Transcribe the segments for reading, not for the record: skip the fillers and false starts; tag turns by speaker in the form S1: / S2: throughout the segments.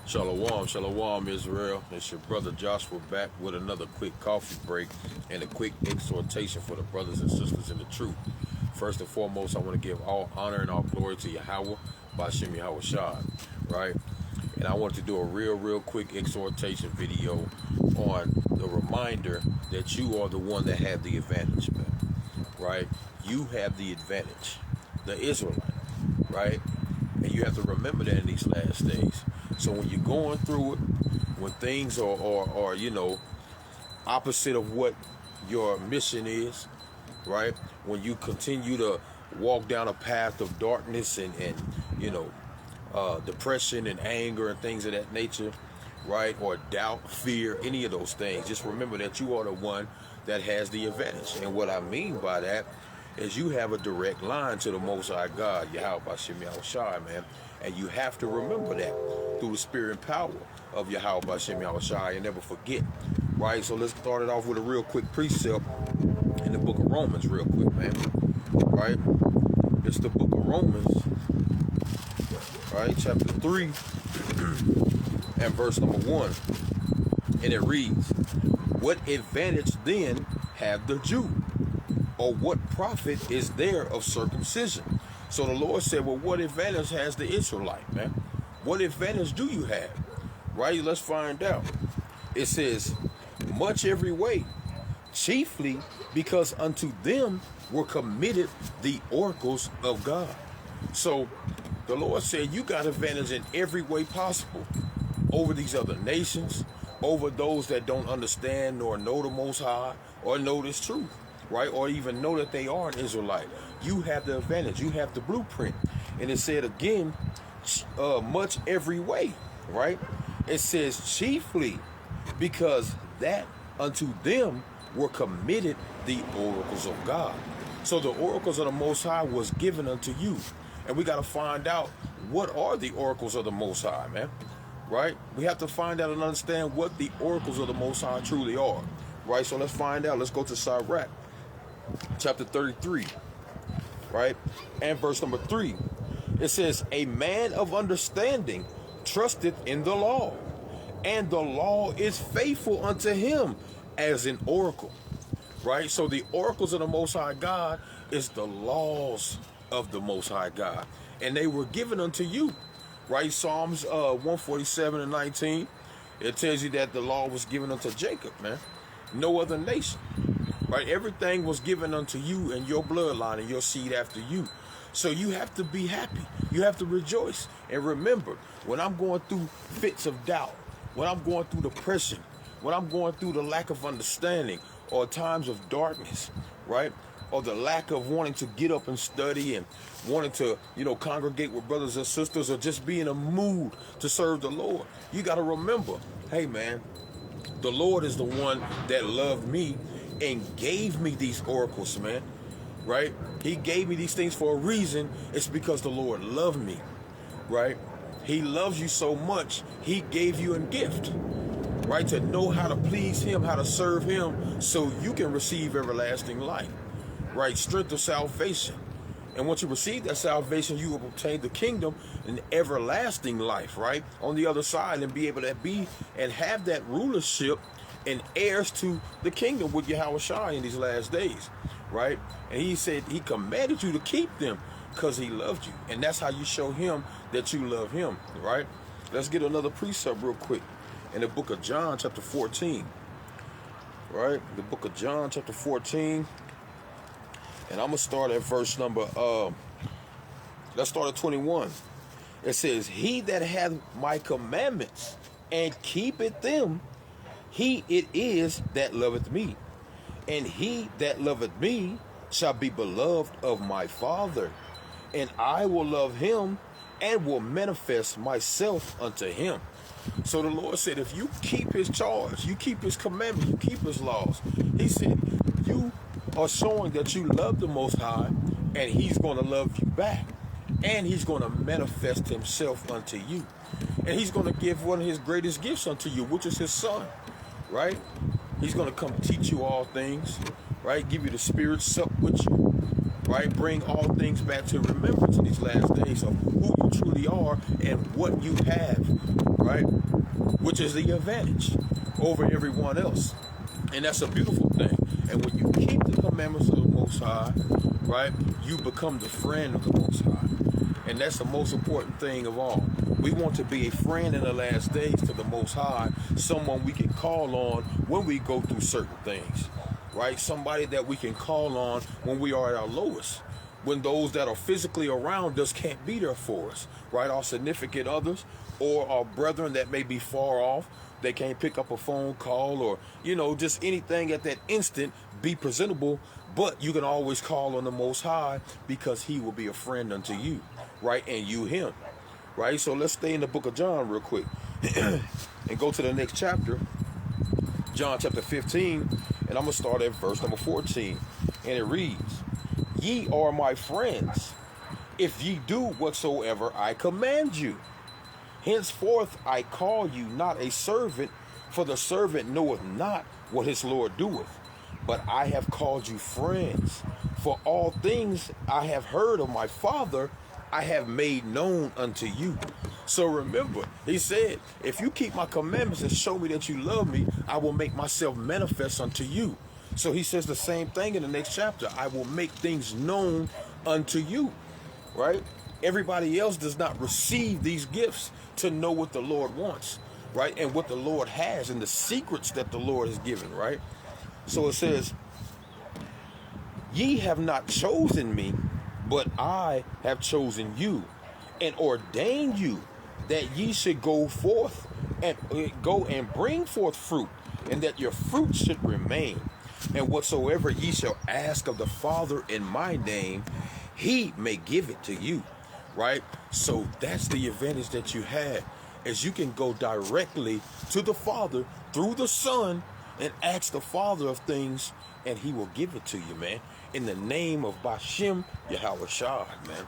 S1: Shalom, shalom, Israel. It's your brother Joshua back with another quick coffee break and a quick exhortation for the brothers and sisters in the truth. First and foremost, I want to give all honor and all glory to Yahweh, Ba'ashem Yahweh Shai, right? And I want to do a real quick exhortation video on the reminder that you are the one that have the advantage, man, right? You have the advantage, the Israelite, right? And you have to remember that in these last days. So when you're going through it, when things are opposite of what your mission is, right? When you continue to walk down a path of darkness and depression and anger and things of that nature, right? Or doubt, fear, any of those things, just remember that you are the one that has the advantage. And what I mean by that is you have a direct line to the Most High God, Yahweh Ba'ashem Yahweh Shai, man. And you have to remember that through the spirit and power of Yahweh Ba'ashem Yahweh Shai and never forget, right? So let's start it off with a real quick precept in the book of Romans real quick, man, right? It's the book of Romans, right? Chapter 3 and verse number 1. And it reads, "What advantage then have the Jew? Or what profit is there of circumcision?" So the Lord said, well, what advantage has the Israelite, man? What advantage do you have? Right? Let's find out. It says, "Much every way, chiefly because unto them were committed the oracles of God." So the Lord said, you got advantage in every way possible over these other nations, over those that don't understand nor know the Most High or know this truth, right? Or even know that they are an Israelite. You have the advantage. You have the blueprint. And it said again, much every way, right? It says chiefly because that unto them were committed the oracles of God. So the oracles of the Most High was given unto you. And we got to find out what are the oracles of the Most High, man, right? We have to find out and understand what the oracles of the Most High truly are, right? So let's find out. Let's go to Sirach, chapter 33, right? And verse number 3. It says, "A man of understanding trusteth in the law, and the law is faithful unto him as an oracle." Right? So the oracles of the Most High God is the laws of the Most High God. And they were given unto you. Right? Psalms 147 and 19. It tells you that the law was given unto Jacob, man. No other nation. Right? Everything was given unto you and your bloodline and your seed after you. So you have to be happy. You have to rejoice. And remember, when I'm going through fits of doubt, when I'm going through depression, when I'm going through the lack of understanding or times of darkness, right? Or the lack of wanting to get up and study and wanting to, congregate with brothers and sisters or just be in a mood to serve the Lord. You got to remember, hey, man, the Lord is the one that loved me and gave me these oracles, man, right? He gave me these things for a reason. It's because the Lord loved me, right? He loves you so much, he gave you a gift, right? To know how to please him, how to serve him, so you can receive everlasting life, right? Strength of salvation. And once you receive that salvation, you will obtain the kingdom and everlasting life, right? On the other side, and be able to be and have that rulership and heirs to the kingdom with Yahweh Shai in these last days, right? And he said he commanded you to keep them because he loved you. And that's how you show him that you love him, right? Let's get another precept real quick. In the book of John, chapter 14, right? The book of John, chapter 14. And I'm going to start at verse number, let's start at 21. It says, "He that hath my commandments and keepeth them, he it is that loveth me. And he that loveth me shall be beloved of my Father. And I will love him and will manifest myself unto him." So the Lord said, if you keep his charge, you keep his commandments, you keep his laws, he said, you are showing that you love the Most High, and he's going to love you back. And he's going to manifest himself unto you. And he's going to give one of his greatest gifts unto you, which is his son, right? He's going to come teach you all things, right? Give you the spirit, sup with you, right? Bring all things back to remembrance in these last days of who you truly are and what you have, right? Which is the advantage over everyone else. And that's a beautiful thing. And when you keep the commandments of the Most High, right, you become the friend of the Most High. And that's the most important thing of all. We want to be a friend in the last days to the Most High, someone we can call on when we go through certain things, right? Somebody that we can call on when we are at our lowest, when those that are physically around us can't be there for us, right? Our significant others or our brethren that may be far off, they can't pick up a phone call or, just anything at that instant be presentable, but you can always call on the Most High because he will be a friend unto you, right? And you him, right? So let's stay in the book of John real quick and go to the next chapter, John chapter 15, and I'm going to start at verse number 14, and it reads, "Ye are my friends, if ye do whatsoever I command you. Henceforth I call you not a servant, for the servant knoweth not what his Lord doeth. But I have called you friends, for all things I have heard of my Father I have made known unto you." So remember, he said, if you keep my commandments and show me that you love me, I will make myself manifest unto you. So he says the same thing in the next chapter. I will make things known unto you, right? Everybody else does not receive these gifts to know what the Lord wants, right? And what the Lord has and the secrets that the Lord has given, right? So it says, "Ye have not chosen me, but I have chosen you and ordained you that ye should go forth and go and bring forth fruit, and that your fruit should remain. And whatsoever ye shall ask of the Father in my name, he may give it to you." Right? So that's the advantage that you have, is you can go directly to the Father through the Son and ask the Father of things, and he will give it to you, man, in the name of Bashem Yahweh Shai, man.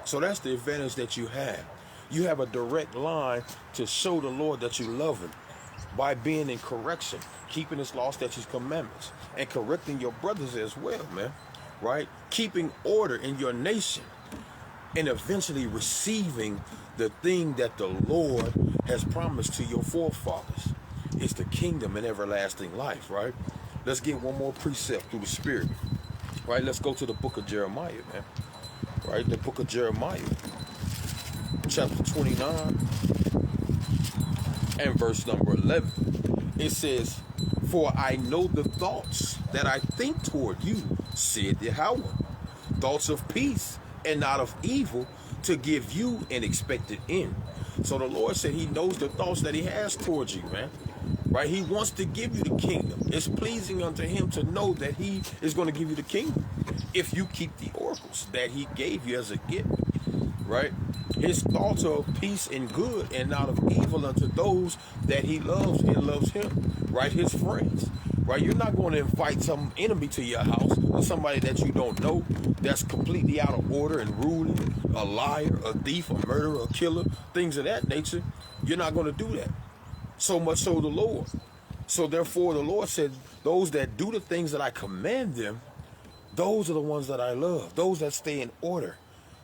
S1: So that's the advantage that you have. You have a direct line to show the Lord that you love him by being in correction, keeping his law, statutes, commandments, and correcting your brothers as well, man, right? Keeping order in your nation, and eventually receiving the thing that the Lord has promised to your forefathers. It's the kingdom and everlasting life, right? Let's get one more precept through the Spirit, right? Let's go to the book of Jeremiah, man, right? The book of Jeremiah, chapter 29 and verse number 11. It says, "For I know the thoughts that I think toward you, said Yahweh, thoughts of peace and not of evil, to give you an expected end." So the Lord said he knows the thoughts that he has towards you, man. Right? He wants to give you the kingdom. It's pleasing unto him to know that he is going to give you the kingdom if you keep the oracles that he gave you as a gift. Right? His thoughts are of peace and good and not of evil unto those that he loves and loves him. Right? His friends. Right? You're not going to invite some enemy to your house or somebody that you don't know that's completely out of order and ruling, a liar, a thief, a murderer, a killer, things of that nature. You're not going to do that. So much so the Lord. So therefore the Lord said, those that do the things that I command them, those are the ones that I love. Those that stay in order.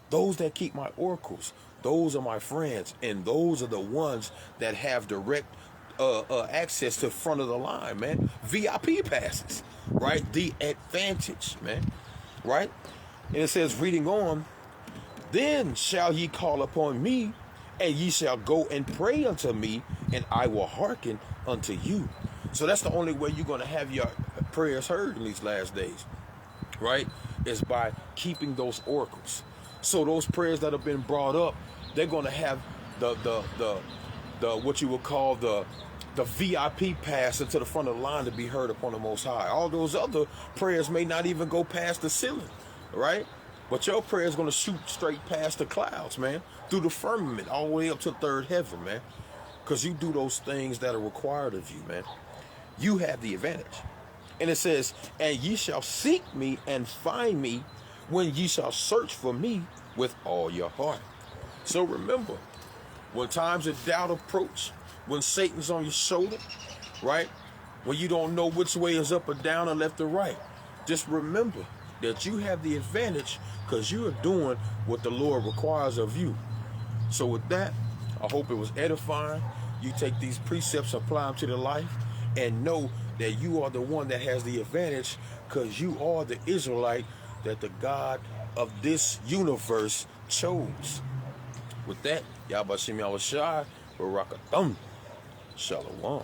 S1: Those that keep my oracles. Those are my friends. And those are the ones that have direct access to the front of the line, man. VIP passes, right? The advantage, man, right? And it says, reading on, "Then shall ye call upon me, and ye shall go and pray unto me, and I will hearken unto you." So that's the only way you're going to have your prayers heard in these last days, right? Is by keeping those oracles. So those prayers that have been brought up, they're going to have the what you would call the VIP pass into the front of the line to be heard upon the Most High. All those other prayers may not even go past the ceiling, right? But your prayer is going to shoot straight past the clouds, man, through the firmament, all the way up to third heaven, man, because you do those things that are required of you, man. You have the advantage. And it says, "And ye shall seek me and find me when ye shall search for me with all your heart." So remember, when times of doubt approach, when Satan's on your shoulder, right? When you don't know which way is up or down or left or right, just remember that you have the advantage because you are doing what the Lord requires of you. So with that, I hope it was edifying. You take these precepts, apply them to the life, and know that you are the one that has the advantage because you are the Israelite that the God of this universe chose. With that, Yahweh Shem Yahweh Shai, Barakathum, Shalom.